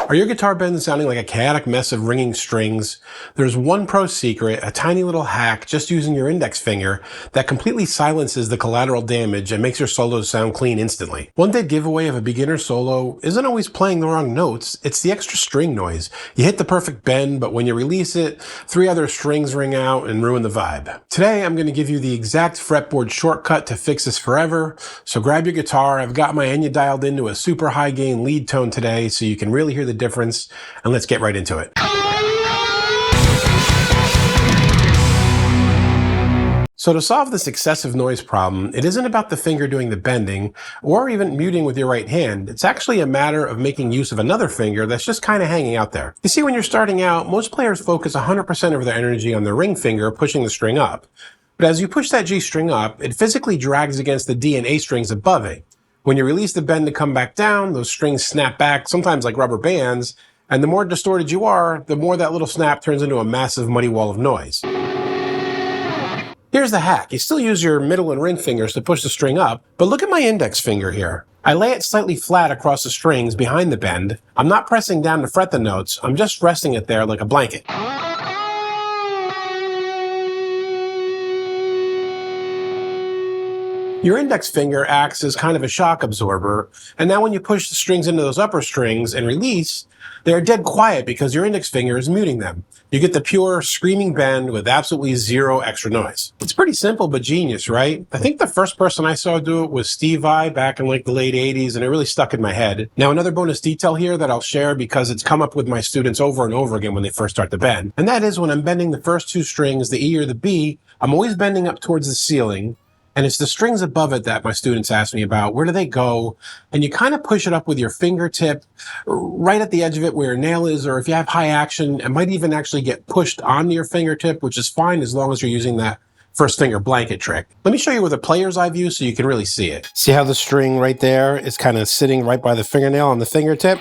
Are your guitar bends sounding like a chaotic mess of ringing strings? There's one pro secret, a tiny little hack just using your index finger that completely silences the collateral damage and makes your solos sound clean instantly. One dead giveaway of a beginner solo isn't always playing the wrong notes, it's the extra string noise. You hit the perfect bend, but when you release it, 3 other strings ring out and ruin the vibe. Today, I'm going to give you the exact fretboard shortcut to fix this forever. So grab your guitar. I've got my Enya dialed into a super high gain lead tone today so you can really hear the difference, and let's get right into it. So to solve this excessive noise problem, it isn't about the finger doing the bending or even muting with your right hand. It's actually a matter of making use of another finger that's just kind of hanging out there. You see, when you're starting out, most players focus 100% of their energy on the ring finger pushing the string up. But as you push that G string up, it physically drags against the D and A strings above it. When you release the bend to come back down, those strings snap back, sometimes like rubber bands, and the more distorted you are, the more that little snap turns into a massive muddy wall of noise. Here's the hack. You still use your middle and ring fingers to push the string up, but look at my index finger here. I lay it slightly flat across the strings behind the bend. I'm not pressing down to fret the notes, I'm just resting it there like a blanket. Your index finger acts as kind of a shock absorber, and now when you push the strings into those upper strings and release, they're dead quiet because your index finger is muting them. You get the pure, screaming bend with absolutely zero extra noise. It's pretty simple but genius, right? I think the first person I saw do it was Steve I back in like the late 80s, and it really stuck in my head. Now, another bonus detail here that I'll share because it's come up with my students over and over again when they first start to bend, and that is when I'm bending the first 2 strings, the E or the B, I'm always bending up towards the ceiling. And it's the strings above it that my students ask me about. Where do they go? And you kind of push it up with your fingertip right at the edge of it where your nail is, or if you have high action, it might even actually get pushed onto your fingertip, which is fine as long as you're using that first finger blanket trick. Let me show you with a player's eye view so you can really see it. See how the string right there is kind of sitting right by the fingernail on the fingertip?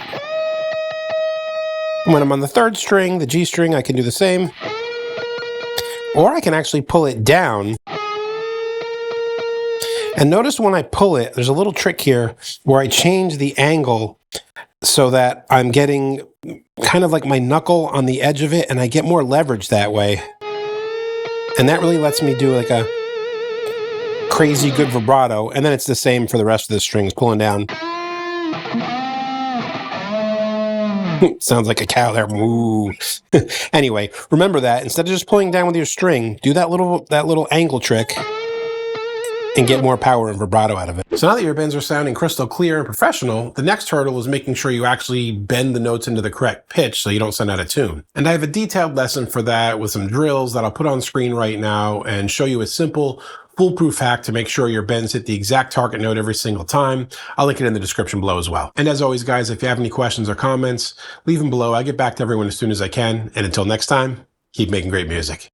When I'm on the 3rd string, the G string, I can do the same. Or I can actually pull it down. And notice when I pull it, there's a little trick here where I change the angle so that I'm getting kind of like my knuckle on the edge of it, and I get more leverage that way. And that really lets me do like a crazy good vibrato. And then it's the same for the rest of the strings, pulling down. Sounds like a cow there. Moo. Anyway, remember that instead of just pulling down with your string, do that little angle trick and get more power and vibrato out of it. So now that your bends are sounding crystal clear and professional, the next hurdle is making sure you actually bend the notes into the correct pitch so you don't sound out of tune. And I have a detailed lesson for that with some drills that I'll put on screen right now and show you a simple, foolproof hack to make sure your bends hit the exact target note every single time. I'll link it in the description below as well. And as always, guys, if you have any questions or comments, leave them below. I get back to everyone as soon as I can. And until next time, keep making great music.